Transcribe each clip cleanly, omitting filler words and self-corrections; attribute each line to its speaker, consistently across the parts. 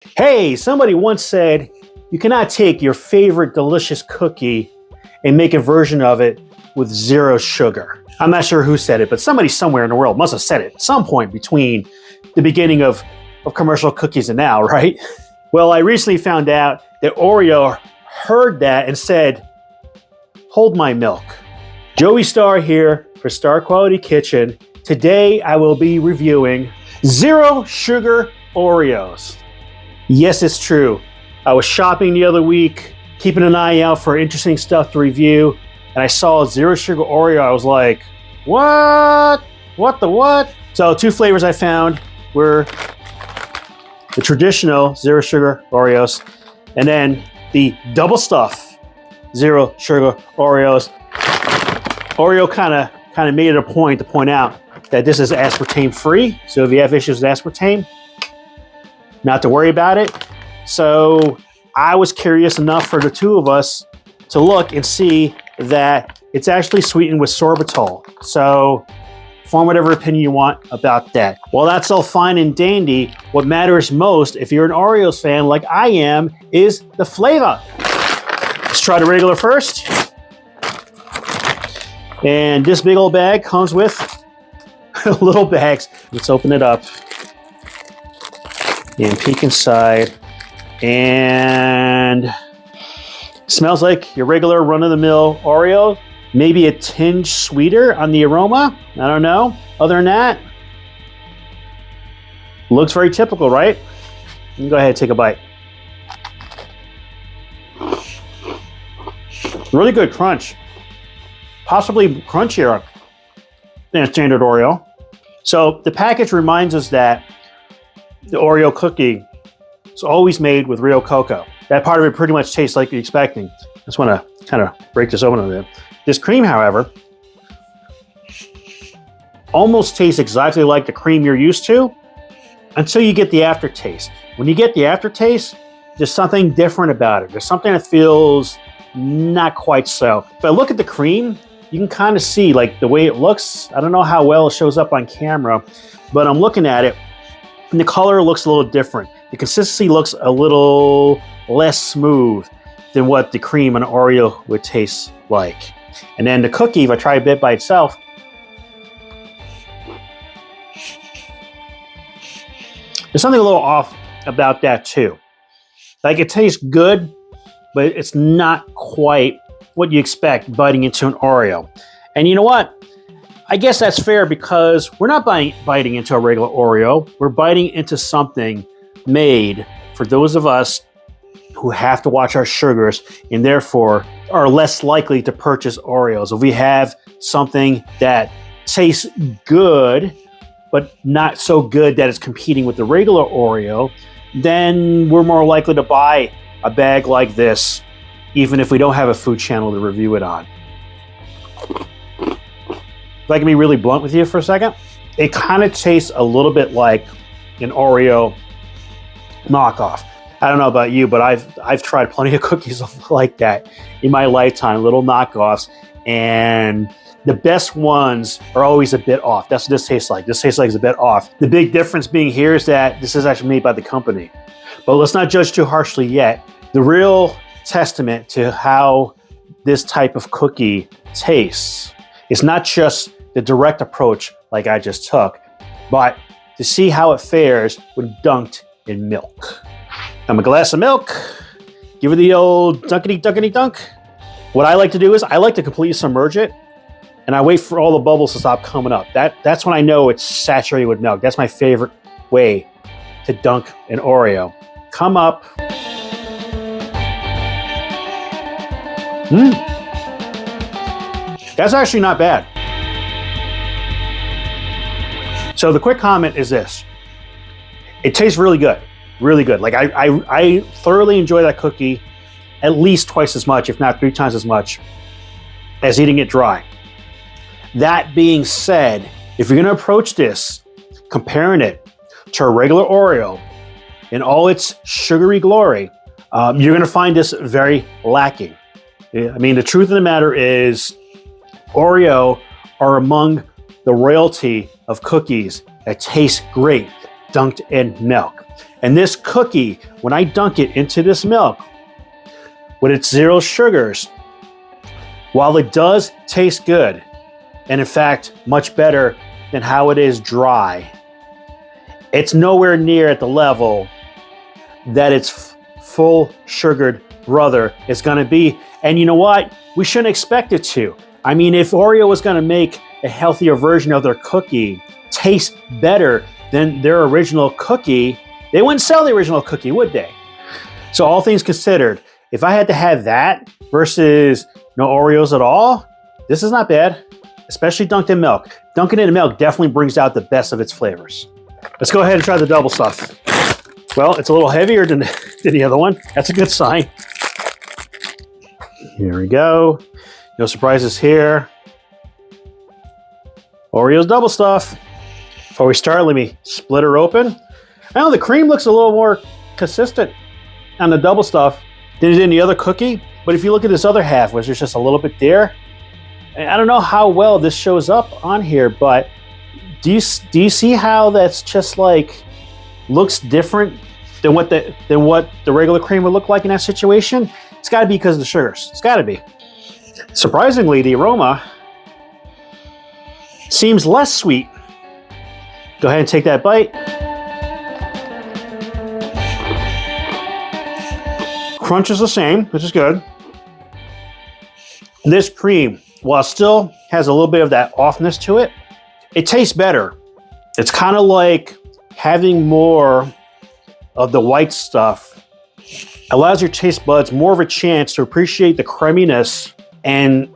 Speaker 1: Hey, somebody once said you cannot take your favorite delicious cookie and make a version of it with zero sugar. I'm not sure who said it, but somebody somewhere in the world must have said it at some point between the beginning of commercial cookies and now, right? Well, I recently found out that Oreo heard that and said, hold my milk. Joey Star here for Star Quality Kitchen. Today I will be reviewing Zero Sugar Oreos. Yes, it's true. I was shopping the other week, keeping an eye out for interesting stuff to review, and I saw Zero Sugar Oreo. I was like, what? What the what? So two flavors I found were the traditional Zero Sugar Oreos and then the double stuff Zero Sugar Oreos. Oreo kind of made it a point to point out that this is aspartame free. So if you have issues with aspartame, not to worry about it. So I was curious enough for the two of us to look and see that it's actually sweetened with sorbitol. So form whatever opinion you want about that. Well, that's all fine and dandy. What matters most, if you're an Oreos fan like I am, is the flavor. Let's try the regular first. And this big old bag comes with little bags. Let's open it up and peek inside. And smells like your regular run-of-the-mill Oreo. Maybe a tinge sweeter on the aroma. I don't know. Other than that, looks very typical, right? You can go ahead and take a bite. Really good crunch. Possibly crunchier than a standard Oreo. So the package reminds us that the Oreo cookie is always made with real cocoa. That part of it pretty much tastes like you're expecting. I just want to kind of break this open a bit. This cream, however, almost tastes exactly like the cream you're used to until you get the aftertaste. When you get the aftertaste, there's something different about it. There's something that feels not quite so. If I look at the cream, you can kind of see like the way it looks. I don't know how well it shows up on camera, but I'm looking at it and the color looks a little different. The consistency looks a little less smooth than what the cream on Oreo would taste like. And then the cookie, if I try a bit by itself, there's something a little off about that too. Like it tastes good, but it's not quite what you expect biting into an Oreo. And you know what? I guess that's fair because we're not biting into a regular Oreo. We're biting into something made for those of us who have to watch our sugars and therefore are less likely to purchase Oreos. If we have something that tastes good, but not so good that it's competing with the regular Oreo, then we're more likely to buy a bag like this, even if we don't have a food channel to review it on. If I can be really blunt with you for a second, it kind of tastes a little bit like an Oreo knockoff. I don't know about you, but I've tried plenty of cookies like that in my lifetime, little knockoffs, and the best ones are always a bit off. That's what this tastes like. This tastes like it's a bit off. The big difference being here is that this is actually made by the company. But let's not judge too harshly yet. The real testament to how this type of cookie tastes is not just the direct approach like I just took, but to see how it fares when dunked in milk. I'm a glass of milk, give it the old dunkity dunk. What I like to do is I like to completely submerge it and I wait for all the bubbles to stop coming up. That's when I know it's saturated with milk. That's my favorite way to dunk an Oreo. Come up. That's actually not bad. So the quick comment is this. It tastes really good, really good. Like I thoroughly enjoy that cookie at least twice as much, if not 3 times as much, as eating it dry. That being said, if you're gonna approach this, comparing it to a regular Oreo in all its sugary glory, you're gonna find this very lacking. I mean, the truth of the matter is Oreo are among the royalty of cookies that taste great dunked in milk. And this cookie, when I dunk it into this milk, with its 0 sugars, while it does taste good, and in fact, much better than how it is dry, it's nowhere near at the level that its full sugared brother is gonna be. And you know what? We shouldn't expect it to. I mean, if Oreo was gonna make a healthier version of their cookie taste better than their original cookie, they wouldn't sell the original cookie, would they? So all things considered, if I had to have that versus no Oreos at all, this is not bad, especially dunked in milk. Dunking it in milk definitely brings out the best of its flavors. Let's go ahead and try the double stuff. Well, it's a little heavier than the other one. That's a good sign. Here we go. No surprises here. Oreos double stuff. Before we start, let me split her open. I know the cream looks a little more consistent on the double stuff than it did in the other cookie, but if you look at this other half, which is just a little bit there, I don't know how well this shows up on here, but do you see how that's just like looks different than what the regular cream would look like in that situation? It's got to be because of the sugars. It's got to be. Surprisingly, the aroma seems less sweet. Go ahead and take that bite. Crunch is the same, which is good. This cream, while it still has a little bit of that offness to it, it tastes better. It's kind of like having more of the white stuff allows your taste buds more of a chance to appreciate the creaminess, and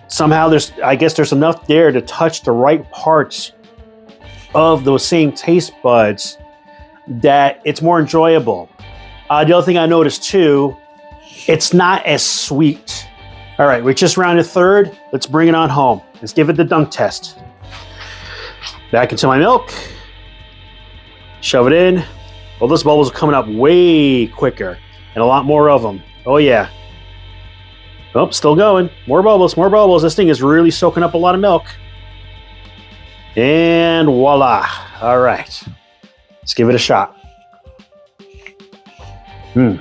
Speaker 1: somehow I guess there's enough there to touch the right parts of those same taste buds that it's more enjoyable. The other thing I noticed too, it's not as sweet. All right, we just rounded third. Let's bring it on home. Let's give it the dunk test. Back into my milk. Shove it in. Well, those bubbles are coming up way quicker and a lot more of them. Oh yeah. Oh, still going. More bubbles, more bubbles. This thing is really soaking up a lot of milk. And voila. All right. Let's give it a shot. Not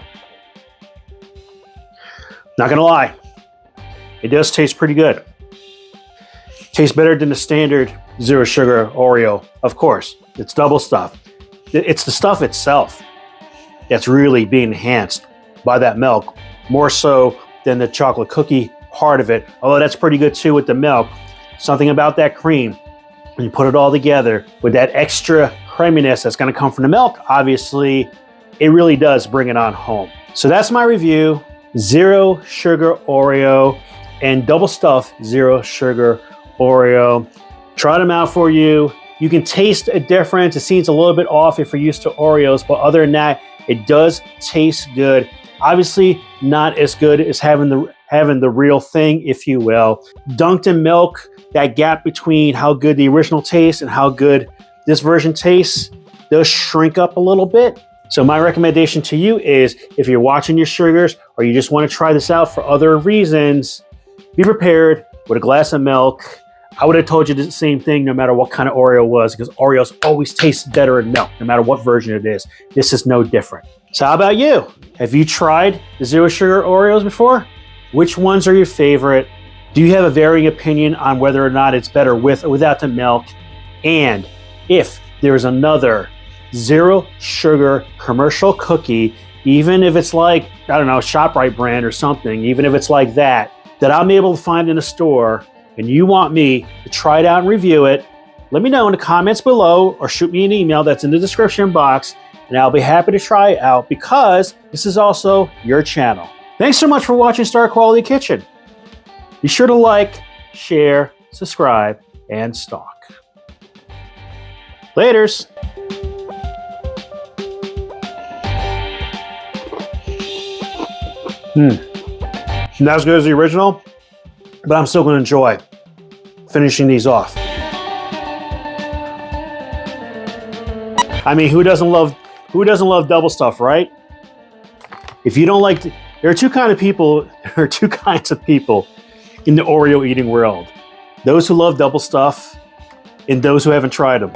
Speaker 1: gonna lie, it does taste pretty good. Tastes better than the standard Zero Sugar Oreo. Of course, it's double stuff. It's the stuff itself that's really being enhanced by that milk, more so than the chocolate cookie part of it. Although that's pretty good too with the milk. Something about that cream, when you put it all together with that extra creaminess that's gonna come from the milk, obviously, it really does bring it on home. So that's my review. Zero Sugar Oreo and double stuff Zero Sugar Oreo. Try them out for you. You can taste a difference. It seems a little bit off if you're used to Oreos, but other than that, it does taste good. Obviously, not as good as having the real thing, if you will. Dunked in milk, that gap between how good the original tastes and how good this version tastes does shrink up a little bit. So my recommendation to you is if you're watching your sugars or you just want to try this out for other reasons, be prepared with a glass of milk. I would have told you the same thing no matter what kind of Oreo it was, because Oreos always taste better in milk, no matter what version it is. This is no different. So how about you? Have you tried the Zero Sugar Oreos before? Which ones are your favorite? Do you have a varying opinion on whether or not it's better with or without the milk? And if there's another Zero Sugar commercial cookie, even if it's like, I don't know, ShopRite brand or something, even if it's like that I'm able to find in a store, and you want me to try it out and review it, let me know in the comments below or shoot me an email that's in the description box, and I'll be happy to try it out because this is also your channel. Thanks so much for watching Star Quality Kitchen. Be sure to like, share, subscribe, and stalk. Laters. Not as good as the original, but I'm still going to enjoy finishing these off. I mean, who doesn't love double stuff, right? If you don't like, there are two kinds of people in the Oreo eating world. Those who love double stuff and those who haven't tried them.